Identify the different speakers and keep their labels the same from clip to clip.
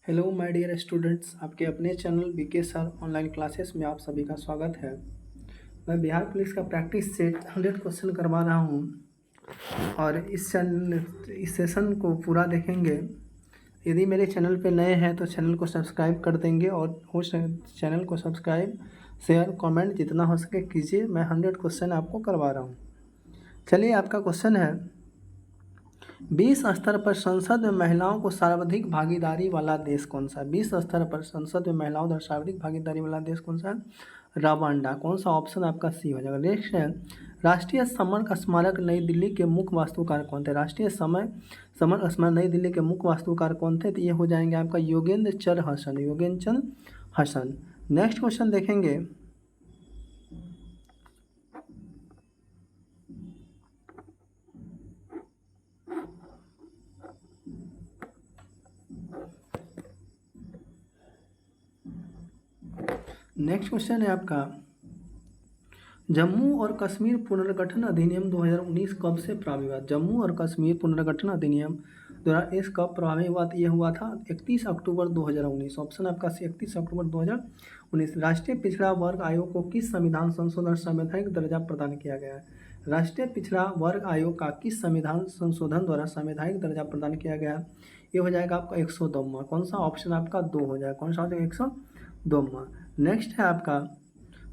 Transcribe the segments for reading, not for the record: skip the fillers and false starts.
Speaker 1: Hello my dear students, आपके अपने channel BK sir online classes में आप सभी का स्वागत है। मैं बिहार पुलिस का प्रैक्टिस सेट 100 क्वेश्चन करवा रहा हूँ और इस सेशन को पूरा देखेंगे। यदि मेरे चैनल पे नए हैं तो चैनल को सब्सक्राइब कर देंगे और हो चैनल को सब्सक्राइब शेयर कमेंट जितना हो सके कीजिए। मैं 100 क्वेश्चन आपको करवा रहा हूँ। चलिए, आपका क्वेश्चन है 20 स्तर पर संसद में महिलाओं को सर्वाधिक भागीदारी वाला देश कौन सा है? 20 स्तर पर संसद में महिलाओं द्वारा सर्वाधिक भागीदारी वाला देश कौन सा है? रवांडा। कौन सा ऑप्शन आपका सी हो जाएगा? नेक्स्ट है, राष्ट्रीय समर स्मारक नई दिल्ली के मुख्य वास्तुकार कौन थे? राष्ट्रीय समर स्मारक नई दिल्ली के मुख्य वास्तुकार कौन थे? तो ये हो जाएंगे आपका योगेंद्र चंद हसन। नेक्स्ट क्वेश्चन देखेंगे। नेक्स्ट क्वेश्चन है आपका, जम्मू और कश्मीर पुनर्गठन अधिनियम 2019 कब से प्रभावी हुआ? जम्मू और कश्मीर पुनर्गठन अधिनियम 2019 कब प्रभावी हुआ? ये हुआ था 31 अक्टूबर 2019। ऑप्शन आपका 31 अक्टूबर 2019। राष्ट्रीय पिछड़ा वर्ग आयोग को किस संविधान संशोधन संवैधानिक दर्जा प्रदान किया गया है? राष्ट्रीय पिछड़ा वर्ग आयोग का किस संविधान संशोधन द्वारा संवैधानिक दर्जा प्रदान किया गया है? ये हो जाएगा आपका 102वां। कौन सा ऑप्शन आपका 2 हो जाएगा? कौन सा हो जाएगा? 102वां। नेक्स्ट है आपका,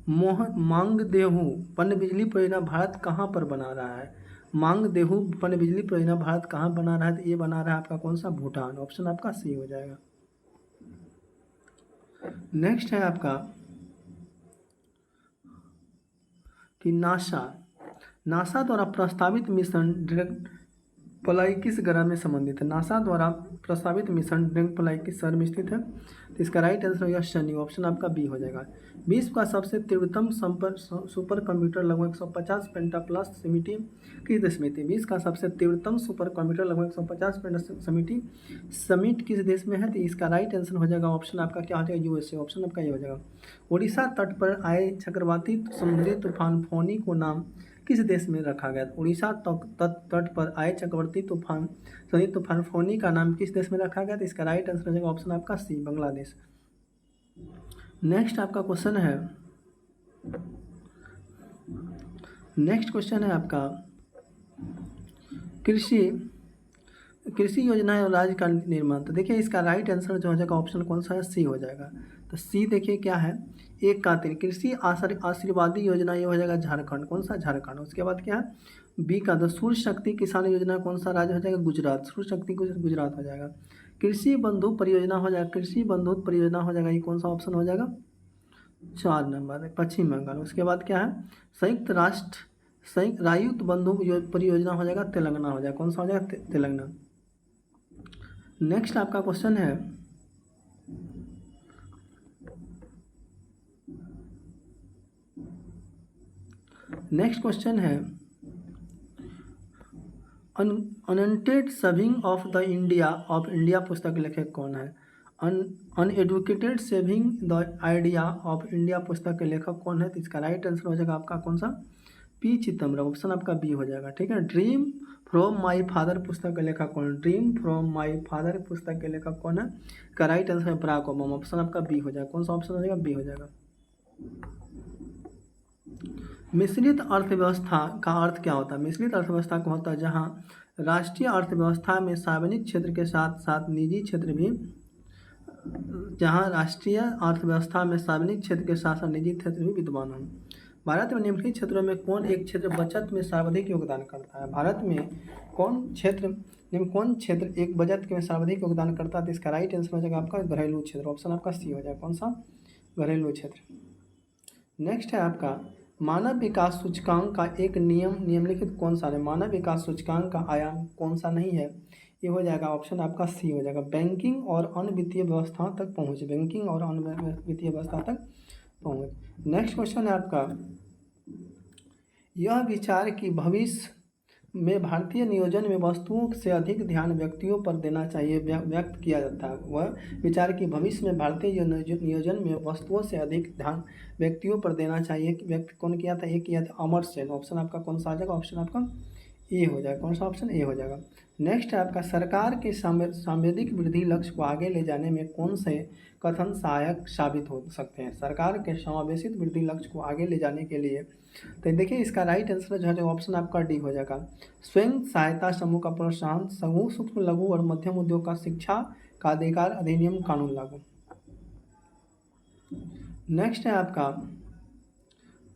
Speaker 1: मांगदेहू पनबिजली परियोजना भारत कहाँ पर बना रहा है? मांगदेहू पनबिजली परियोजना भारत कहाँ बना रहा है? तो ये बना रहा है आपका कौन सा? भूटान। ऑप्शन आपका सी हो जाएगा। नेक्स्ट है आपका कि नासा द्वारा प्रस्तावित मिशन डायरेक्ट अप्लाई किस ग्रह में संबंधित है? नासा द्वारा प्रस्तावित मिशन डायरेक्ट अप्लाई किस शहर में स्थित है? तो इसका राइट आंसर होगा शनि। ऑप्शन आपका बी हो जाएगा। विश्व का सबसे तीव्रतम सुपर कंप्यूटर लगभग 150 पेंटा प्लस समिति किस देश में थी? विश्व का सबसे तीव्रतम सुपर कंप्यूटर लगभग 150 पेंटा समिट किस देश में है? तो इसका राइट आंसर हो जाएगा ऑप्शन आपका क्या हो जाएगा? यूएसए। ऑप्शन आपका ये हो जाएगा। उड़ीसा तट पर आए चक्रवाती समुद्री तूफान फोनी को नाम किस देश में रखा गया? उड़ीसा तट पर आए चक्रवाती तूफान फोनी का नाम किस देश में रखा गया? तो इसका राइट आंसर हो जाएगा ऑप्शन आपका सी, बांग्लादेश। नेक्स्ट आपका क्वेश्चन है, नेक्स्ट क्वेश्चन है आपका कृषि योजना और राज्य का निर्माण। तो देखिए, इसका राइट आंसर जो हो जाएगा ऑप्शन कौन सा है? सी हो जाएगा। तो सी देखिए क्या है, एक का 3 कृषि आशीर्वादी योजना, ये हो जाएगा झारखंड। कौन सा? झारखंड। उसके बाद क्या है, बी का 2 सूर्य शक्ति किसान योजना कौन सा राज्य हो जाएगा? गुजरात। सूर्य शक्ति गुजरात हो जाएगा। कृषि बंधु परियोजना हो जाएगा, कृषि बंधु परियोजना हो जाएगा, ये कौन सा ऑप्शन हो जाएगा? 4 नंबर, पश्चिम बंगाल। उसके बाद क्या है, संयुक्त रायुत बंधु परियोजना हो जाएगा, तेलंगाना हो जाएगा। कौन सा हो जाएगा? तेलंगाना। नेक्स्ट आपका क्वेश्चन है, नेक्स्ट क्वेश्चन है, अनएंटेड सेविंग ऑफ इंडिया पुस्तक के लेखक कौन है? Uneducated saving the idea of India पुस्तक के लेखक कौन है? तो इसका राइट आंसर हो जाएगा आपका कौन सा? पी चिदम्बरम। ऑप्शन आपका बी हो जाएगा। ठीक है। ड्रीम फ्रॉम माई फादर पुस्तक के लेखक कौन है? ड्रीम फ्रॉम माई फादर पुस्तक के लेखक कौन है? का राइट आंसर है बराक ओबामा। ऑप्शन आपका बी हो जाएगा। कौन सा ऑप्शन हो जाएगा? बी हो जाएगा। मिश्रित अर्थव्यवस्था का अर्थ क्या होता है? मिश्रित अर्थव्यवस्था का होता है जहां राष्ट्रीय अर्थव्यवस्था में सार्वजनिक क्षेत्र के साथ साथ निजी क्षेत्र भी, जहां राष्ट्रीय अर्थव्यवस्था में सार्वजनिक क्षेत्र के साथ साथ निजी क्षेत्र भी विद्यमान हो। भारत में निम्नलिखित क्षेत्रों में कौन एक क्षेत्र बचत में सर्वाधिक योगदान करता है? भारत में कौन क्षेत्र एक बचत में सर्वाधिक योगदान करता है? तो इसका राइट आंसर हो जाएगा आपका घरेलू क्षेत्र। ऑप्शन आपका सी हो जाएगा। कौन सा? घरेलू क्षेत्र। नेक्स्ट है आपका, मानव विकास सूचकांक का एक निम्नलिखित कौन सा है? मानव विकास सूचकांक का आयाम कौन सा नहीं है? ये हो जाएगा ऑप्शन आपका सी हो जाएगा, बैंकिंग और अन्य वित्तीय व्यवस्था तक पहुँच। बैंकिंग और अन्य वित्तीय व्यवस्था तक पहुँच। नेक्स्ट क्वेश्चन है आपका, यह विचार कि भविष्य में भारतीय नियोजन में वस्तुओं से अधिक ध्यान व्यक्तियों पर देना चाहिए व्यक्त किया जाता है। वह विचार कि भविष्य में भारतीय नियोजन में वस्तुओं से अधिक ध्यान व्यक्तियों पर देना चाहिए व्यक्त कौन किया था? ये किया था अमर्त्य सेन। ऑप्शन आपका कौन सा आ जाएगा? ऑप्शन आपका ए हो जाएगा। कौन सा ऑप्शन? ए हो जाएगा। नेक्स्ट है आपका सरकार के सांवेदिक वृद्धि लक्ष्य को आगे ले जाने में कौन से कथन सहायक साबित हो सकते हैं। सरकार के समावेशित वृद्धि लक्ष्य को आगे ले जाने के लिए तो देखिए इसका राइट आंसर जो है ऑप्शन आपका डी हो जाएगा। स्वयं सहायता समूह का प्रोत्साहन, समूह सूक्ष्म लघु और मध्यम उद्योग का शिक्षा का अधिकार अधिनियम कानून लागू। नेक्स्ट है आपका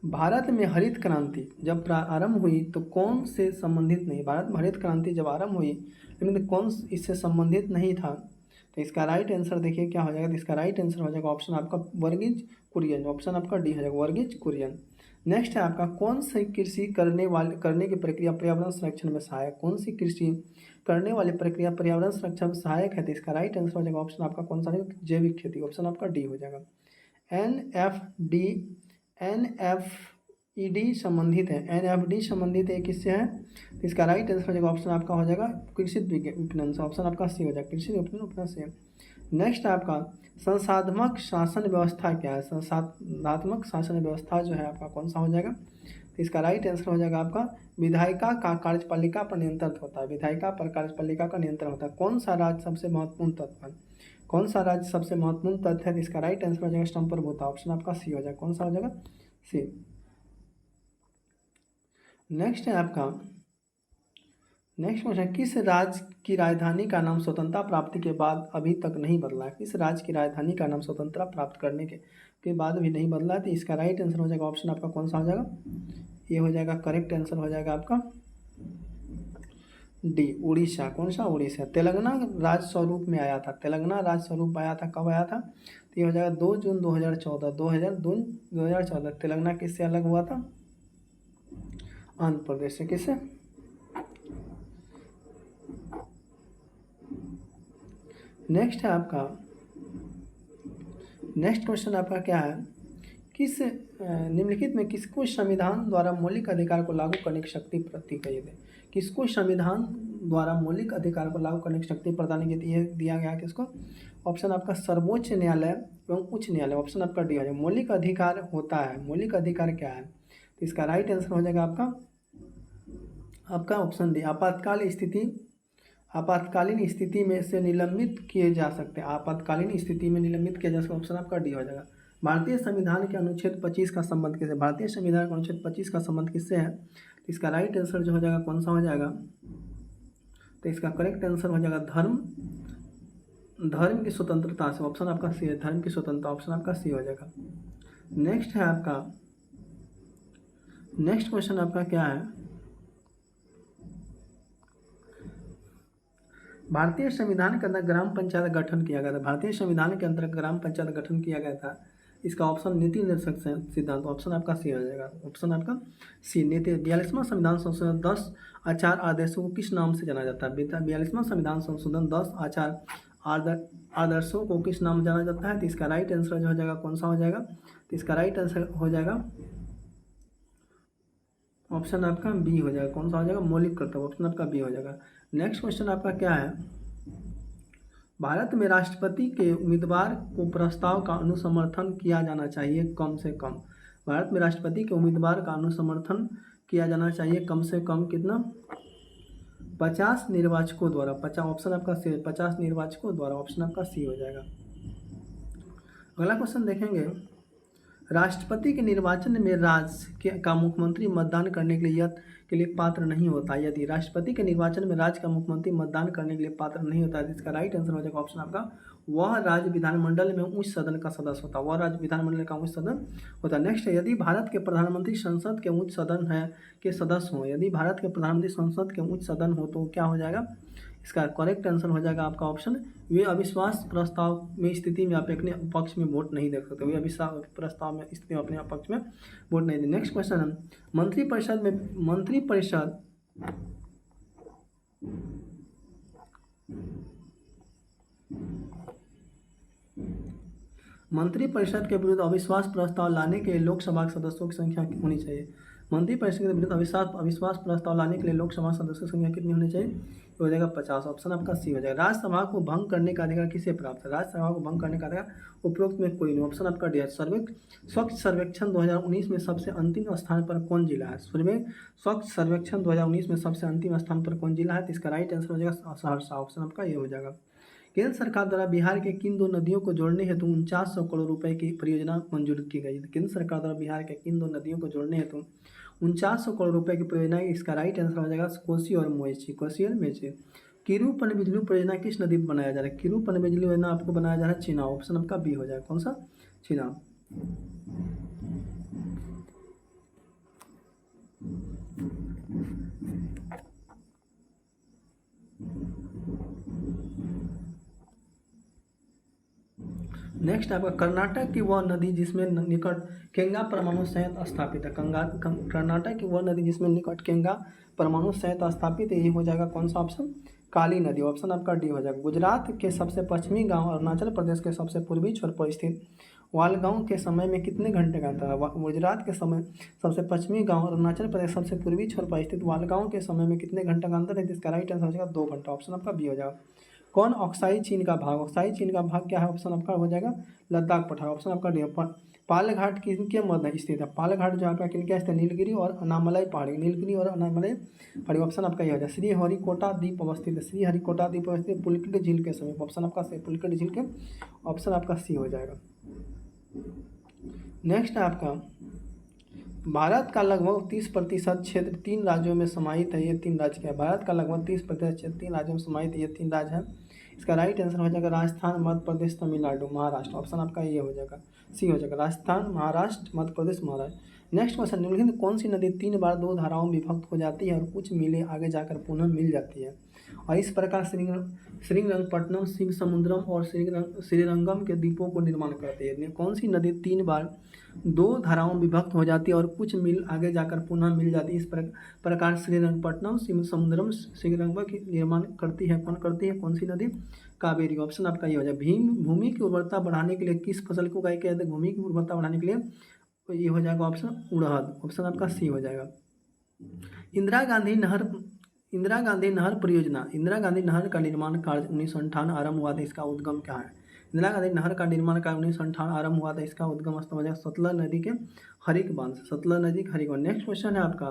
Speaker 1: भारत में हरित क्रांति जब प्रारंभ हुई तो कौन से संबंधित नहीं। भारत में हरित क्रांति जब आरंभ हुई लेकिन कौन इससे संबंधित नहीं था। तो इसका राइट आंसर देखिए क्या हो जाएगा। तो इसका राइट आंसर हो जाएगा ऑप्शन आपका वर्गीज कुरियन। ऑप्शन आपका डी हो जाएगा वर्गीज कुरियन। नेक्स्ट है आपका कौन सी कृषि करने की प्रक्रिया पर्यावरण संरक्षण में सहायक। कौन सी कृषि करने वाली प्रक्रिया पर्यावरण संरक्षण में सहायक है। तो इसका राइट आंसर हो जाएगा ऑप्शन आपका कौन सा है जैविक खेती। ऑप्शन आपका डी हो जाएगा। NFED संबंधित है। NFD संबंधित है किससे है। तो इसका राइट आंसर हो जाएगा ऑप्शन आपका हो जाएगा कृषि विपणन से। ऑप्शन आपका सी हो जाएगा कृषि विपणन से। नेक्स्ट आपका संसाधनात्मक शासन व्यवस्था क्या है। संसाधनात्मक शासन व्यवस्था जो है आपका कौन सा हो जाएगा। तो इसका राइट आंसर हो जाएगा आपका विधायिका का कार्यपालिका पर नियंत्रण होता है। विधायिका पर कार्यपालिका का नियंत्रण होता है। कौन सा राज्य सबसे महत्वपूर्ण तत्व है। कौन सा राज्य सबसे महत्वपूर्ण तथ्य है। इसका राइट आंसर हो जाएगा संप्रभुता। ऑप्शन आपका सी हो जाएगा। कौन सा हो जाएगा सी। नेक्स्ट है आपका नेक्स्ट क्वेश्चन किस राज्य की राजधानी का नाम स्वतंत्रता प्राप्ति के बाद अभी तक नहीं बदला है। किस राज्य की राजधानी का नाम स्वतंत्रता प्राप्त करने के बाद भी नहीं बदला है। तो इसका राइट आंसर हो जाएगा ऑप्शन आपका कौन सा हो जाएगा ये हो जाएगा करेक्ट आंसर हो जाएगा आपका डी उड़ीसा। कौन सा उड़ीसा। तेलंगाना राज्य स्वरूप में आया था। तेलंगाना राज्य स्वरूप आया था कब आया था। तो ये हो जाएगा 2 जून 2014। 2014 तेलंगाना किससे अलग हुआ था आंध्र प्रदेश से। किससे। नेक्स्ट है आपका नेक्स्ट क्वेश्चन आपका क्या है किस निम्नलिखित में किसको संविधान द्वारा मौलिक अधिकार को लागू करने की शक्ति प्रदान की गई। किसको संविधान द्वारा मौलिक अधिकार को लागू करने की शक्ति प्रदान दिया गया किसको। ऑप्शन आपका सर्वोच्च न्यायालय एवं उच्च न्यायालय। ऑप्शन आपका डी हो जाएगा। मौलिक अधिकार होता है। मौलिक अधिकार क्या है। तो इसका राइट आंसर हो जाएगा आपका ऑप्शन डी आपातकालीन स्थिति में से निलंबित किए जा सकते हैं। आपातकालीन स्थिति में निलंबित किया जा सकता है। ऑप्शन आपका डी हो जाएगा। भारतीय संविधान के अनुच्छेद 25 का संबंध किससे। भारतीय संविधान के अनुच्छेद 25 का संबंध किससे है। तो इसका राइट आंसर जो हो जाएगा कौन सा हो जाएगा। तो इसका करेक्ट आंसर हो जाएगा धर्म की स्वतंत्रता से। ऑप्शन आपका सी है धर्म की स्वतंत्रता। ऑप्शन आपका सी हो जाएगा। नेक्स्ट है आपका नेक्स्ट क्वेश्चन आपका क्या है भारतीय संविधान के अंदर ग्राम पंचायत गठन किया गया था। भारतीय संविधान के अंतर्गत ग्राम पंचायत गठन किया गया था। इसका ऑप्शन नीति निर्देशक सिद्धांत। ऑप्शन आपका सी हो जाएगा। ऑप्शन आपका सी नीति। 42वां संविधान संशोधन 10 आचार आदेशों को किस नाम से जाना जाता है। 42वां संविधान संशोधन 10 आचार आदर्शों को किस नाम से जाना जाता है। तो इसका राइट आंसर जो हो जाएगा कौन सा हो जाएगा। तो इसका राइट आंसर हो जाएगा ऑप्शन आपका बी हो जाएगा। कौन सा हो जाएगा मौलिक कर्तव्य। ऑप्शन आपका बी हो जाएगा। नेक्स्ट क्वेश्चन आपका क्या है भारत में राष्ट्रपति के उम्मीदवार को प्रस्ताव का अनुसमर्थन किया जाना चाहिए कम से कम। भारत में राष्ट्रपति के उम्मीदवार का अनुसमर्थन किया जाना चाहिए कम से कम कितना 50 निर्वाचकों द्वारा। 50 ऑप्शन आपका सी 50 निर्वाचकों द्वारा। ऑप्शन आपका सी हो जाएगा। अगला क्वेश्चन देखेंगे राष्ट्रपति के निर्वाचन में राज्य का मुख्यमंत्री मतदान करने के लिए पात्र नहीं होता। यदि राष्ट्रपति के निर्वाचन में राज्य का मुख्यमंत्री मतदान करने के लिए पात्र नहीं होता है। इसका राइट आंसर हो जाएगा ऑप्शन आपका वह राज्य विधानमंडल में उच्च सदन का सदस्य होता है। वह राज्य विधानमंडल का उच्च सदन होता है। नेक्स्ट है यदि भारत के प्रधानमंत्री संसद के उच्च सदन है के सदस्य हों। यदि भारत के प्रधानमंत्री संसद के उच्च सदन हो तो क्या हो जाएगा। इसका करेक्ट आंसर हो जाएगा आपका ऑप्शन वे अविश्वास प्रस्ताव में स्थिति में आप अपने पक्ष में वोट नहीं दे सकते। वे अविश्वास प्रस्ताव में स्थिति में अपने पक्ष में वोट नहीं दे। नेक्स्ट क्वेश्चन है मंत्रिपरिषद के विरुद्ध अविश्वास प्रस्ताव लाने के लिए लोकसभा के सदस्यों की संख्या होनी चाहिए। मंत्री परिषद के विरुद्ध अविश्वास प्रस्ताव लाने के लिए लोकसभा सदस्यों की संख्या कितनी होनी चाहिए? ये हो जाएगा 50। ऑप्शन आपका सी हो जाएगा। राज्यसभा को भंग करने का अधिकार किसे प्राप्त है? राज्यसभा को भंग करने का अधिकार उपरोक्त में कोई नहीं। ऑप्शन आपका डी है। स्वच्छ सर्वेक्षण 2019 में सबसे अंतिम स्थान पर कौन जिला है? स्वच्छ सर्वेक्षण 2019 में सबसे अंतिम स्थान पर कौन जिला है? तो इसका राइट आंसर हो जाएगा सहरसा। ऑप्शन आपका ये हो जाएगा। केंद्र सरकार द्वारा बिहार के किन 2 नदियों को जोड़ने हेतु 4900 करोड़ रुपए की परियोजना मंजूर की गई? केंद्र सरकार द्वारा बिहार के किन 2 नदियों को जोड़ने हेतु 4900 करोड़ रुपए की परियोजना। इसका राइट आंसर हो जाएगा कोसी और मेची। कोसी और मेची। किरू पनबिजली परियोजना किस नदी पर बनाया जा रहा है? किरू पनबिजली योजना आपको बनाया जा रहा है चिनाब। ऑप्शन आपका बी हो जाएगा। कौन सा? चिनाब। नेक्स्ट आपका कर्नाटक की वह नदी जिसमें निकट केंगा परमाणु संयंत्र स्थापित है। कर्नाटक की वह नदी जिसमें निकट केंगा परमाणु संयंत्र स्थापित है। ये हो जाएगा कौन सा ऑप्शन? काली नदी। ऑप्शन आपका डी हो जाएगा। गुजरात के सबसे पश्चिमी गांव और अरुणाचल प्रदेश के सबसे पूर्वी छोर पर स्थित वालगांव के समय में कितने घंटे का अंतर है? गुजरात के समय सबसे पश्चिमी गांव और अरुणाचल प्रदेश सबसे पूर्वी छोर पर स्थित वालगांव के समय में कितने घंटे का अंतर है? जिसका राइट आंसर हो जाएगा 2 घंटा। ऑप्शन आपका बी हो जाएगा। कौन ऑक्साई चीन का भाग? ऑक्साई चीन का भाग क्या है? ऑप्शन आपका हो जाएगा लद्दाख पठार। ऑप्शन आपका डी। पालघाट किनके मध्य स्थित है? पालघाट जो आपका किनके स्थित है? नीलगिरी और अनामलाई पहाड़ी। नीलगिरी और अनामलाई पहाड़ी। ऑप्शन आपका यह हो जाएगा। श्रीहरिकोटा द्वीप अवस्थित है। श्रीहरिकोटा द्वीप अवस्थित पुलिकट झील के समीप। ऑप्शन आपका सी पुलिकट झील के। ऑप्शन आपका सी हो जाएगा। नेक्स्ट है आपका भारत का लगभग 30% क्षेत्र 3 राज्यों में समाहित है। ये 3 राज्य क्या है? भारत का लगभग 30% क्षेत्र 3 राज्यों में समाहित है। ये 3 राज्य हैं। इसका राइट आंसर हो जाएगा राजस्थान, मध्य प्रदेश, तमिलनाडु, महाराष्ट्र। ऑप्शन आपका ये हो जाएगा सी हो जाएगा। राजस्थान, महाराष्ट्र, मध्य प्रदेश, महाराष्ट्र। नेक्स्ट क्वेश्चन, निम्नलिखित कौन सी नदी 3 बार 2 धाराओं में विभक्त हो जाती है और कुछ मीलें आगे जाकर पुनः मिल जाती है? और इस प्रकार श्रीरंगपट्टनम, शिवसमुद्रम और श्रीरंगम के द्वीपों को निर्माण करती है। कौन सी नदी 3 बार 2 धाराओं में विभक्त हो जाती है और कुछ मील आगे जाकर पुनः मिल जाती है? इस प्रकार श्रीरंगपट्टनम, शिवसमुद्रम, श्रीरंगम की निर्माण करती है। कौन करती है? कौन सी नदी? कावेरी। ऑप्शन आपका ये हो जाए। भूमि की उर्वरता बढ़ाने के लिए किस फसल को उगाई जाती है? भूमि की उर्वरता बढ़ाने के लिए ये हो जाएगा ऑप्शन उड़द। ऑप्शन आपका सी हो जाएगा। इंदिरा गांधी नहर परियोजना, इंदिरा गांधी नहर का निर्माण कार्य 1958 आरंभ हुआ था। इसका उद्गम क्या है? इंदिरा गांधी नहर का निर्माण कार्य 1958 आरंभ हुआ था। इसका उद्गम स्थल हो जाएगा सतलज नदी के हरिक बांध से। सतलज नदी के हरिक बांध। नेक्स्ट क्वेश्चन है आपका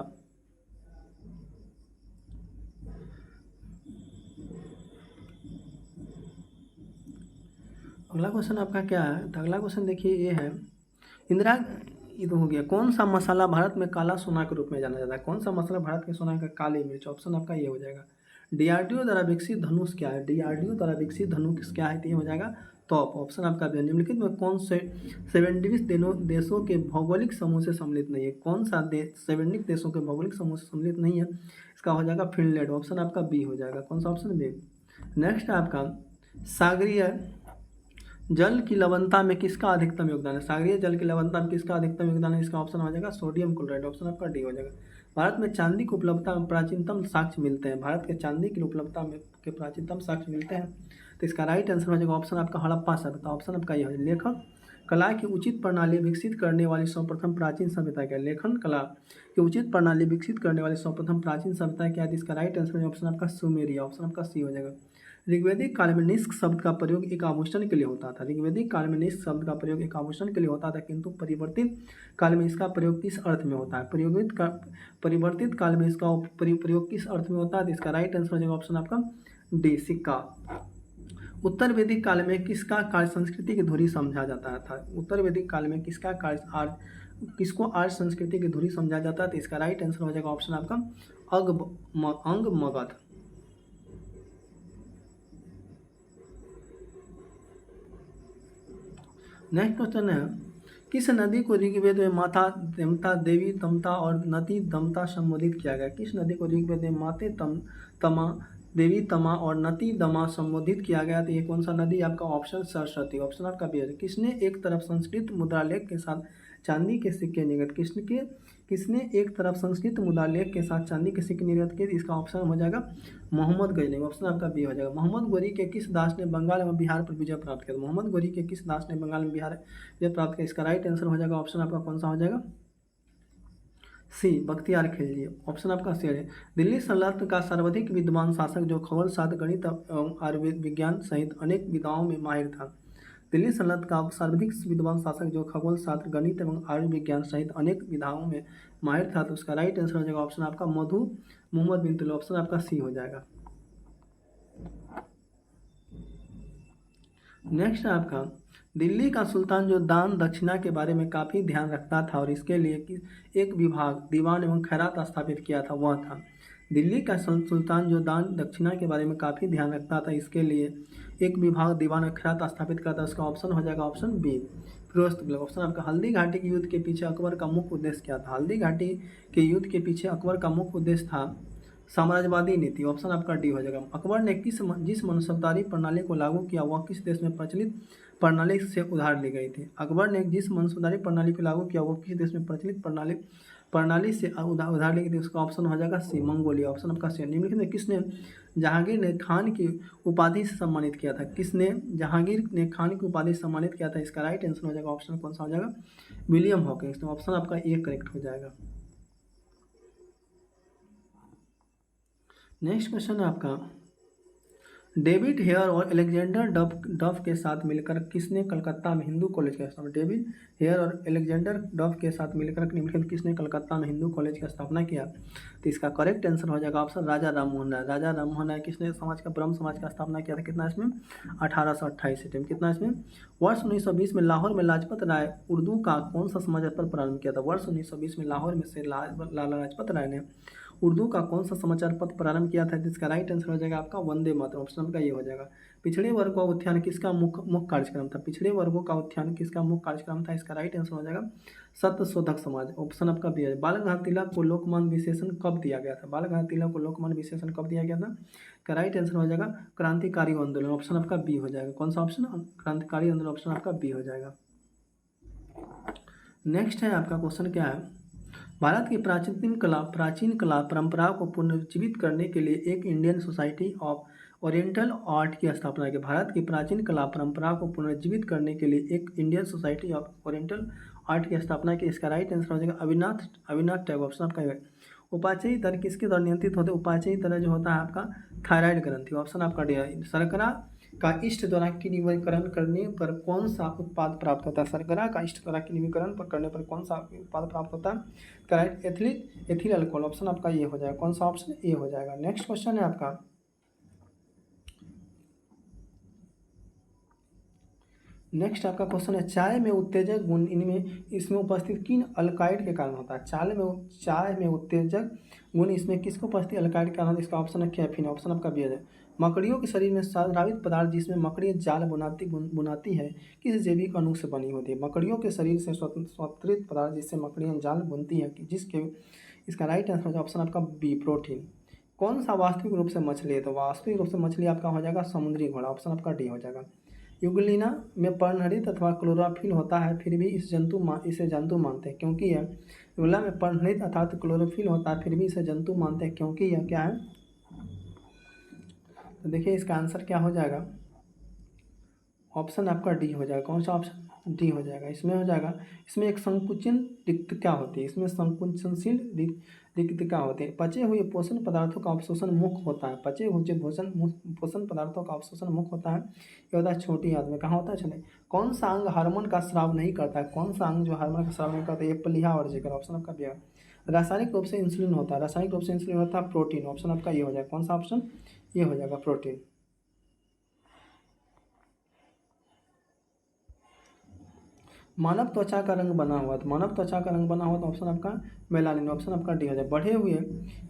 Speaker 1: अगला क्वेश्चन आपका क्या है? तो अगला क्वेश्चन देखिए ये है, ये तो हो गया। कौन सा मसाला भारत में काला सोना के रूप में जाना जाता है? कौन सा मसाला भारत के सोना का? काली मिर्च। ऑप्शन आपका ये हो जाएगा। डीआरडीओ द्वारा विकसित धनुष क्या है? डीआरडीओ द्वारा विकसित धनुष क्या है? तो ये हो जाएगा तोप। ऑप्शन आपका निम्नलिखित में कौन से 70 देशों के भौगोलिक समूह से सम्मिलित नहीं है? कौन सा देश 70 देशों के भौगोलिक समूह से सम्मिलित नहीं है? इसका हो जाएगा फिनलैंड। ऑप्शन आपका बी हो जाएगा। कौन सा ऑप्शन? बी। नेक्स्ट है आपका सागरीय जल की लवणता में किसका अधिकतम योगदान है? सागरीय जल की लवणता में किसका अधिकतम योगदान है? इसका ऑप्शन हो जाएगा सोडियम क्लोराइड। ऑप्शन आपका डी हो जाएगा। भारत में चांदी की उपलब्धता में प्राचीनतम साक्ष्य मिलते हैं। भारत के चांदी की उपलब्धता में के प्राचीनतम साक्ष्य मिलते हैं। तो इसका राइट आंसर हो जाएगा ऑप्शन आपका हड़प्पा सभ्यता। ऑप्शन आपका यह है। लेखन कला की उचित प्रणाली विकसित करने वाली सर्वप्रथम प्राचीन सभ्यता क्या? लेखन कला की उचित प्रणाली विकसित करने वाली सर्वप्रथम प्राचीन सभ्यता क्या है? इसका राइट आंसर ऑप्शन आपका सुमेरिया। ऑप्शन आपका सी हो जाएगा। ऋग्वैदिक काल में निष्क शब्द का प्रयोग एक आभूषण के लिए होता था। ऋग्वैदिक काल में निष्क शब्द का प्रयोग एक आभूषण के लिए होता था, किंतु परिवर्तित काल में इसका प्रयोग किस अर्थ में होता है? परिवर्तित काल में इसका प्रयोग किस अर्थ में होता है? इसका राइट आंसर हो जाएगा ऑप्शन आपका डी सिक्का। उत्तर वैदिक काल में किसका कार्य संस्कृति की धुरी समझा जाता था? उत्तर वैदिक काल में किसका कार्य किसको आर्य संस्कृति की धुरी समझा जाता है? तो इसका राइट आंसर हो जाएगा ऑप्शन आपका अंग मगध। नेक्स्ट क्वेश्चन है, किस नदी को ऋग्वेद में माता दमता, देवी तमता और नदी दमता संबोधित किया गया? किस नदी को ऋग्वेद में माते तमा, देवी तमा और नदी दमा संबोधित किया गया? तो ये कौन सा नदी? आपका ऑप्शन सरस्वती। ऑप्शन आपका बी है। किसने एक तरफ संस्कृत मुद्रालेख के साथ चांदी के सिक्के निर्गत? किसने एक तरफ संस्कृत मुद्रालेख के साथ चांदी के सिक्के निर्गत किए? इसका ऑप्शन हो जाएगा मोहम्मद गौरी ने। ऑप्शन आपका बी हो जाएगा। मोहम्मद गौरी के किस दास ने बंगाल एवं बिहार पर विजय प्राप्त किया? मोहम्मद गौरी के किस दास ने बंगाल में बिहार विजय प्राप्त किया? इसका राइट आंसर हो जाएगा ऑप्शन आपका कौन सा हो जाएगा? सी बख्तियार खिलजी। ऑप्शन आपका सी है। दिल्ली सल्तनत का सर्वाधिक विद्वान शासक जो खगोल शास्त्र, गणित एवं आयुर्वेद विज्ञान सहित अनेक विधाओं में माहिर था। दिल्ली सल्तनत का सर्वाधिक विद्वान शासक जो खगोल शास्त्र, गणित एवं आयुर्वेद विज्ञान सहित अनेक विधाओं में माहिर था, तो उसका राइट आंसर हो जाएगा ऑप्शन आपका मधु मोहम्मद बिन तुगलक। ऑप्शन आपका सी हो जाएगा। नेक्स्ट है आपका, दिल्ली का सुल्तान जो दान दक्षिणा के बारे में काफ़ी ध्यान रखता था और इसके लिए एक विभाग दीवान एवं खैरात स्थापित किया था, वह था। दिल्ली का सुल्तान जो दान दक्षिणा के बारे में काफ़ी ध्यान रखता था, इसके लिए एक विभाग दीवान और खैरात स्थापित किया था, उसका ऑप्शन हो जाएगा option B Firoz Tughlaq. Option आपका, हल्दी घाटी के युद्ध के पीछे अकबर का मुख्य उद्देश्य क्या था? हल्दी घाटी के युद्ध के पीछे अकबर का मुख्य उद्देश्य था साम्राज्यवादी नीति। ऑप्शन आपका डी हो जाएगा। अकबर ने जिस मनसबदारी प्रणाली को लागू किया वह किस देश में प्रचलित प्रणाली से उधार ली गई थी? अकबर ने जिस मनसबदारी प्रणाली को लागू किया वह किस देश में प्रचलित प्रणाली से उधार ली गई थी? उसका ऑप्शन हो जाएगा सी मंगोलिया। ऑप्शन आपका सी। निम्नलिखित में किसने जहांगीर ने खान की उपाधि से सम्मानित किया था? किसने जहांगीर ने खान की उपाधि से सम्मानित किया था? इसका राइट आंसर हो जाएगा ऑप्शन कौन सा हो जाएगा? William Hawkins. तो ऑप्शन आपका ए करेक्ट हो जाएगा। नेक्स्ट क्वेश्चन है आपका, डेविड हेयर और अलेक्जेंडर डफ के साथ मिलकर किसने कलकत्ता में हिंदू कॉलेज की स्थापना? डेविड हेयर और अलेक्जेंडर डफ के साथ मिलकर निम्नलिखित किसने कलकत्ता में हिंदू कॉलेज की स्थापना किया? तो इसका करेक्ट आंसर हो जाएगा ऑप्शन राजा राममोहन राय। राजा राममोहन राय किसने समाज का ब्रह्म समाज का स्थापना किया था? कितना इसमें 1828 ईस्वी में। कितना इसमें वर्ष 1920 में लाहौर में लाजपत राय उर्दू का कौन सा समाचार पत्र प्रारंभ किया था? वर्ष 1920 में लाहौर में से लाला लाजपत राय ने उर्दू का कौन सा समाचार पत्र प्रारंभ किया था? जिसका राइट आंसर हो जाएगा आपका वंदे मातरम। ऑप्शन का ये हो जाएगा। पिछड़े वर्ग का उत्थान किसका मुख्य कार्यक्रम था? पिछड़े वर्गों का उत्थान किसका मुख्य कार्यक्रम था? इसका राइट आंसर हो जाएगा सत्य शोधक समाज। ऑप्शन आपका बी है। बाल गंगाधर तिलक को लोकमान्य विशेषण कब दिया गया था? बाल गंगाधर तिलक को लोकमान्य विशेषण कब दिया गया था? का राइट आंसर हो जाएगा क्रांतिकारी आंदोलन। ऑप्शन आपका बी हो जाएगा। कौन सा ऑप्शन? क्रांतिकारी आंदोलन। ऑप्शन आपका बी हो जाएगा। नेक्स्ट है आपका क्वेश्चन क्या है, भारत की प्राचीन कला परंपराओं को पुनर्जीवित करने के लिए एक Indian society of oriental art की स्थापना की। भारत की प्राचीन कला परंपराओं को पुनर्जीवित करने के लिए एक Indian society of oriental art की स्थापना की। इसका राइट आंसर हो जाएगा अविनाश टैगोर। ऑप्शन आपका है। उपाचयी दर किसके द्वारा नियंत्रित होते हैं? उपाचयी दर जो होता है आपका थायराइड ग्रंथि। ऑप्शन आपका डी है। शर्करा का इष्ट द्वारा किण्वीकरण करने पर कौन सा उत्पाद प्राप्त होता है? शर्करा का इष्ट द्वारा किण्वीकरण करने पर कौन सा उत्पाद प्राप्त होता है? Correct ethyl alcohol. ऑप्शन आपका ये हो जाएगा। कौन सा ऑप्शन? ए हो जाएगा। नेक्स्ट क्वेश्चन है आपका, नेक्स्ट आपका क्वेश्चन है, चाय में उत्तेजक गुण इसमें उपस्थित किन अल्काइड के कारण होता है? चाय में उत्तेजक गुण इसमें किसको उपस्थित अल्काइड के कारण होता है? इसका ऑप्शन है कैफीन। ऑप्शन आपका बी है। मकड़ियों के शरीर में स्रावित पदार्थ जिसमें मकड़ी जाल बुनाती है किस जैविक अणु से बनी होती है? मकड़ियों के शरीर से स्रावित पदार्थ जिससे मकड़ियाँ जाल बुनती है जिसके इसका राइट आंसर है ऑप्शन आपका बी प्रोटीन। कौन सा वास्तविक रूप से मछली है? तो वास्तविक रूप से मछली आपका हो जाएगा समुद्री घोड़ा। ऑप्शन आपका डी हो जाएगा। युगलिना में पर्णहरित अथवा क्लोरोफिल होता है, फिर भी इसे जंतु मानते हैं क्योंकि यह युगला में पर्णहरित अर्थात क्लोरोफिल होता है, फिर भी इसे जंतु मानते हैं क्योंकि यह क्या है? तो देखिए इसका आंसर क्या हो जाएगा? ऑप्शन आपका डी हो जाएगा। कौन सा ऑप्शन? डी हो जाएगा। इसमें हो जाएगा, इसमें एक संकुचन रिक्तता होती है, इसमें संकुचनशील रिक्तता होती है। पचे हुए पोषण पदार्थों का अवशोषण मुख्य होता है। पचे हुए पोषण पदार्थों का अवशोषण मुख्य होता है, ये होता है छोटी आंत में। कहाँ होता है? चले कौन सा अंग हार्मोन का स्राव नहीं करता है? कौन सा अंग जो हार्मोन का स्राव नहीं करता है? ये प्लीहा और जिगर। ऑप्शन आपका बी है। रासायनिक रूप से इंसुलिन होता है, रासायनिक रूप से इंसुलिन होता है प्रोटीन। ऑप्शन आपका ये हो जाएगा। कौन सा ऑप्शन? ये हो जाएगा प्रोटीन। मानव त्वचा का रंग बना हुआ, तो मानव त्वचा का रंग बना हुआ तो ऑप्शन आपका मेलानिन। ऑप्शन आपका डी हो जाए।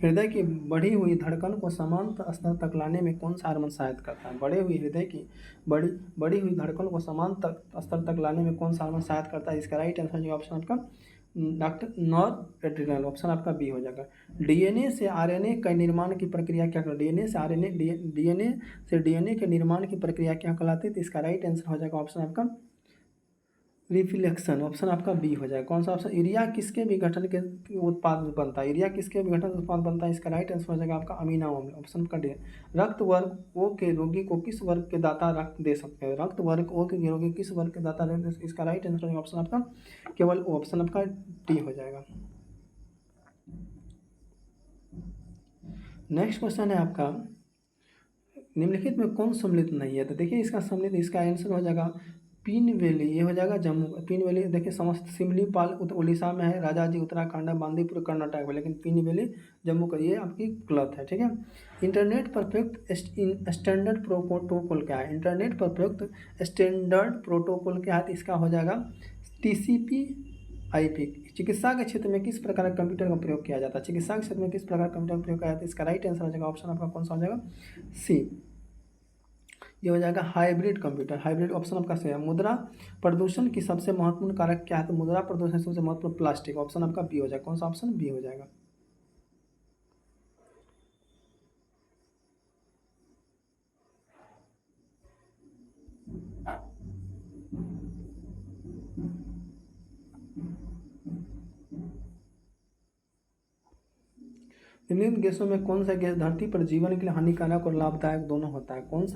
Speaker 1: हृदय की बढ़ी हुई धड़कन को समान स्तर तक लाने में कौन सा हार्मोन सहायता करता है? बढ़े हुई हृदय की बढ़ी हुई धड़कन को समान स्तर तक लाने में कौन सा हार्मोन सहायता करता है? इसका राइट आंसर जो ऑप्शन आपका डॉक्टर नॉरएड्रेनालाइन। ऑप्शन आपका बी हो जाएगा। डीएनए से आरएनए का निर्माण की प्रक्रिया क्या कहलाती है? डीएनए से डीएनए के निर्माण की प्रक्रिया क्या कहलाती है? तो इसका राइट आंसर हो जाएगा ऑप्शन आपका रिफ्लेक्शन। ऑप्शन आपका बी हो जाएगा। कौन सा ऑप्शन? यूरिया किसके विघटन के उत्पाद बनता है? यूरिया किसके विघटन उत्पाद बनता है? इसका राइट आंसर हो जाएगा आपका अमीनो अम्ल। ऑप्शन का डी। रक्त वर्ग ओ के रोगी को किस वर्ग के दाता रक्त दे सकते हैं? रक्त वर्ग ओ के रोगी किस वर्ग के दाता रक्त? इसका राइट आंसर ऑप्शन आपका केवल ऑप्शन आपका डी हो जाएगा। नेक्स्ट क्वेश्चन है आपका, निम्नलिखित में कौन सम्मिलित नहीं है? तो देखिए इसका सम्मिलित, इसका आंसर हो जाएगा पीन वैली, ये हो जाएगा जम्मू। पीन वैली देखिए समस्त सिमलीपाल उड़ीसा में है, राजाजी उत्तराखंड है, बांदीपुर कर्नाटक में, लेकिन पीन वैली जम्मू का, ये आपकी गलत है। ठीक है। इंटरनेट पर प्रयुक्त स्टैंडर्ड प्रोटोकॉल क्या है? इंटरनेट पर प्रयुक्त स्टैंडर्ड प्रोटोकॉल क्या है? तो इसका हो जाएगा TCP IP। चिकित्सा के क्षेत्र में किस प्रकार का कंप्यूटर का प्रयोग किया जाता है? चिकित्सा के क्षेत्र में किस प्रकार का कंप्यूटर का प्रयोग किया जाता है? इसका राइट आंसर हो जाएगा, ऑप्शन आपका कौन सा हो जाएगा? सी, ये हो जाएगा हाइब्रिड कंप्यूटर। हाइब्रिड ऑप्शन आपका सही है। मुद्रा प्रदूषण की सबसे महत्वपूर्ण कारक क्या है? तो मुद्रा प्रदूषण सबसे महत्वपूर्ण प्लास्टिक, ऑप्शन आपका बी हो जाएगा। कौन सा ऑप्शन? बी हो जाएगा। निम्नलिखित गैसों में कौन सा गैस धरती पर जीवन के लिए हानिकारक और लाभदायक दोनों होता है? कौन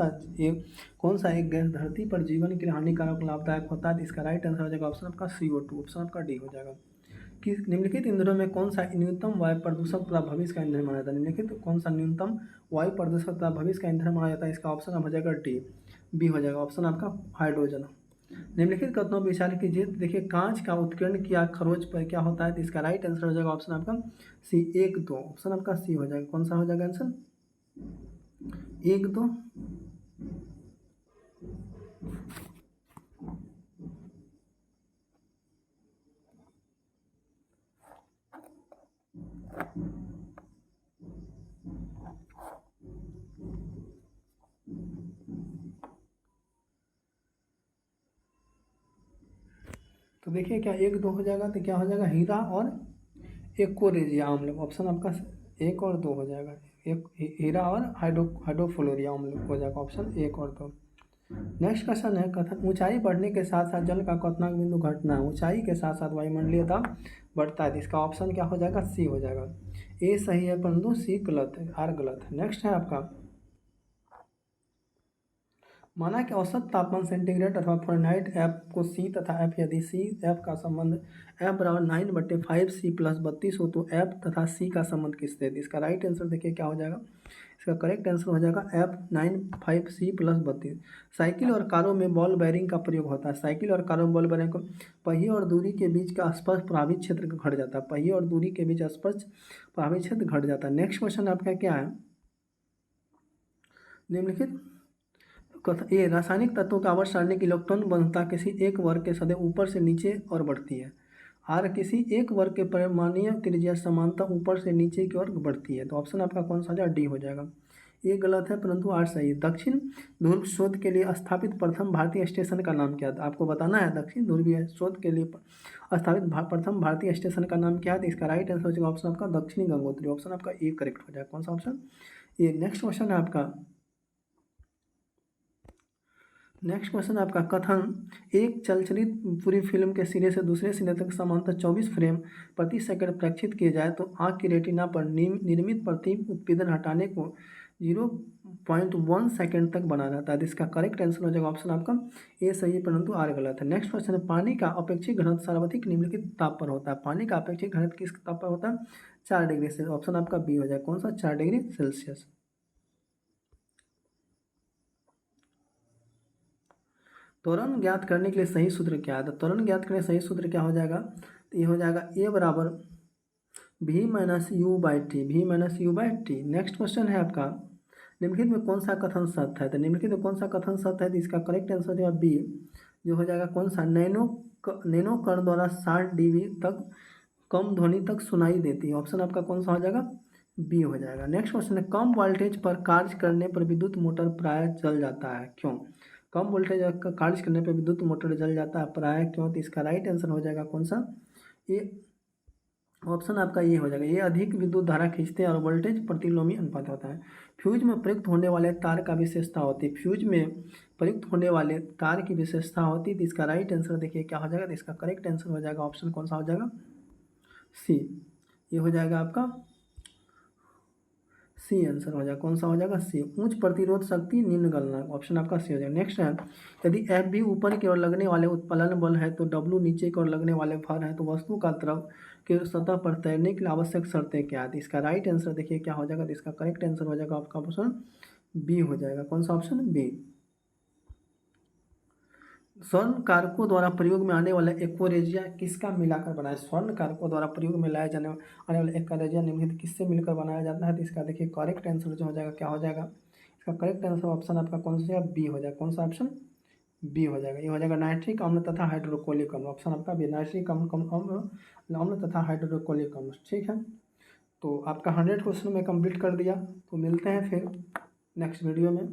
Speaker 1: सा एक गैस धरती पर जीवन के लिए हानिकारक और लाभदायक होता है? तो इसका राइट आंसर हो जाएगा ऑप्शन आपका CO2, ऑप्शन आपका डी हो जाएगा। कि निम्नलिखित ईंधनों में कौन सा न्यूनतम वायु प्रदूषक तथा भविष्य का ईंधन माना जाता है? निम्नलिखित कौन सा न्यूनतम वायु प्रदूषक तथा भविष्य का ईंधन माना जाता है? इसका ऑप्शन हो जाएगा डी, बी हो जाएगा, ऑप्शन आपका हाइड्रोजन। निम्नलिखित कथनों पर विचार कीजिए। देखिए कांच का उत्कीर्ण किया खरोच पर क्या होता है? तो इसका राइट आंसर हो जाएगा ऑप्शन आपका सी, 1 2, ऑप्शन आपका सी हो जाएगा। कौन सा हो जाएगा आंसर? 1 2। तो देखिए क्या 1 2 हो जाएगा? तो क्या हो जाएगा? हीरा और एक्वोरेजिया अम्ल, ऑप्शन आपका 1 और 2 हो जाएगा। एक हीरा और हाइड्रोफ्लोरिया अम्ल हो जाएगा, ऑप्शन 1 और 2। नेक्स्ट क्वेश्चन है, कथन ऊंचाई बढ़ने के साथ साथ जल का क्वथनांक बिंदु घटना है। ऊंचाई के साथ साथ वायुमंडलीय दाब बढ़ता है। इसका ऑप्शन क्या हो जाएगा? सी हो जाएगा। ए सही है परंतु सी गलत है, आर गलत है। नेक्स्ट है आपका, माना कि औसत तापमान सेंटीग्रेड अथवा फ़ारेनहाइट एफ को सी तथा एफ, यदि सी एफ का संबंध एफ बराबर 9/5C+32 हो तो एफ तथा सी का संबंध किससे? इसका राइट आंसर देखिए क्या हो जाएगा? इसका करेक्ट आंसर हो जाएगा F 9/5C+32। साइकिल और कारों में बॉल बेयरिंग का प्रयोग होता है। साइकिल और कारों में बॉल बेयरिंग को पहिए और दूरी के बीच का स्पर्श प्रभावित क्षेत्र घट जाता है। पहिए और दूरी के बीच स्पर्श प्रभावित क्षेत्र घट जाता है। नेक्स्ट क्वेश्चन आपका क्या है? निम्नलिखित ये रासायनिक तत्वों का आवर्त सारणी की इलेक्ट्रॉन बंधुता किसी एक वर्ग के सदैव ऊपर से नीचे और बढ़ती है। आर किसी एक वर्ग के परिमाणीय त्रिज्या समानता ऊपर से नीचे की ओर बढ़ती है। तो ऑप्शन आपका कौन सा हो जाएगा? डी हो जाएगा। ये गलत है परंतु आर सही है। दक्षिण ध्रुव शोध के लिए स्थापित प्रथम भारतीय स्टेशन का नाम क्या था? आपको बताना है दक्षिण ध्रुवीय शोध के लिए स्थापित प्रथम भारतीय स्टेशन का नाम क्या है? तो इसका राइट आंसर हो जाएगा ऑप्शन आपका दक्षिणी गंगोत्री, ऑप्शन आपका ए करेक्ट हो जाएगा। कौन सा ऑप्शन? ये। नेक्स्ट क्वेश्चन है आपका, नेक्स्ट क्वेश्चन आपका, कथन एक चलचित्र पूरी फिल्म के सिरे से दूसरे सिरे तक समांतर 24 फ्रेम प्रति सेकंड प्रेक्षित किए जाए तो आँख की रेटिना पर निर्मित प्रति उत्पीड़न हटाने को 0.1 सेकंड तक बना रहता है। इसका करेक्ट आंसर हो जाएगा ऑप्शन आपका ए सही है परंतु आर गलत है। नेक्स्ट क्वेश्चन है, पानी का अपेक्षित घनत्व सर्वाधिक निम्नलिखित ताप पर होता है। पानी का अपेक्षित घनत्व किस ताप पर होता है? 4 डिग्री सेल्सियस, ऑप्शन आपका बी हो जाएगा। कौन सा? 4 डिग्री सेल्सियस। त्वरण ज्ञात करने के लिए सही सूत्र क्या है? तो त्वरण ज्ञात करने सही सूत्र क्या हो जाएगा? तो ये हो जाएगा ए बराबर V-U/T, V-U/T। नेक्स्ट क्वेश्चन है आपका, निम्नलिखित में कौन सा कथन सत्य है? तो निम्नलिखित में कौन सा कथन सत्य है? तो इसका करेक्ट आंसर देगा बी, जो हो जाएगा कौन सा? नैनो कण द्वारा 60 dB तक कम ध्वनि तक सुनाई देती है। ऑप्शन आपका कौन सा हो जाएगा? बी हो जाएगा। नेक्स्ट क्वेश्चन है, कम वोल्टेज पर कार्य करने पर विद्युत मोटर प्राय जल जाता है, क्यों? कम वोल्टेज का कार्य करने पर विद्युत मोटर जल जाता है प्राय क्यों? तो इसका राइट आंसर हो जाएगा कौन सा? ये ऑप्शन आपका ये हो जाएगा, ये अधिक विद्युत धारा खींचते हैं और वोल्टेज प्रतिलोमी अनुपात होता है। फ्यूज में प्रयुक्त होने वाले तार का विशेषता होती है। फ्यूज में प्रयुक्त होने वाले तार की विशेषता होती है। तो इसका राइट आंसर देखिए क्या हो जाएगा? तो इसका करेक्ट आंसर हो जाएगा ऑप्शन कौन सा हो जाएगा? सी, ये हो जाएगा आपका सी आंसर हो जाएगा। कौन सा हो जाएगा? सी। उच्च प्रतिरोध शक्ति निम्न गलनांक, ऑप्शन आपका सी हो जाएगा। नेक्स्ट है, यदि एफ भी ऊपर की ओर लगने वाले उत्प्लवन बल है तो डब्ल्यू नीचे की ओर लगने वाले भार है तो वस्तु का द्रव के सतह पर तैरने के लिए आवश्यक शर्तें क्या है? इसका राइट आंसर देखिए क्या हो जाएगा। तो इसका करेक्ट आंसर हो जाएगा आपका ऑप्शन बी हो जाएगा। कौन सा ऑप्शन? बी। स्वर्ण कारकों द्वारा प्रयोग में आने वाला एक्वरेजिया किसका मिलाकर बनाया? स्वर्ण कारकों द्वारा प्रयोग में लाए आने वाला एक्वरेजिया निम्नलिखित किससे मिलकर बनाया जाता है? तो इसका देखिए करेक्ट आंसर जो हो जाएगा क्या हो जाएगा? इसका करेक्ट आंसर ऑप्शन आपका कौन सा है? बी हो जाएगा। कौन सा ऑप्शन? बी हो जाएगा। ये हो जाएगा नाइट्रिक अम्ल तथा हाइड्रोक्लोरिक अम्ल, ऑप्शन आपका बी। नाइट्रिक अम्ल तथा हाइड्रोक्लोरिक अम्ल। ठीक है, तो आपका 100 क्वेश्चन में कंप्लीट कर दिया। तो मिलते हैं फिर नेक्स्ट वीडियो में।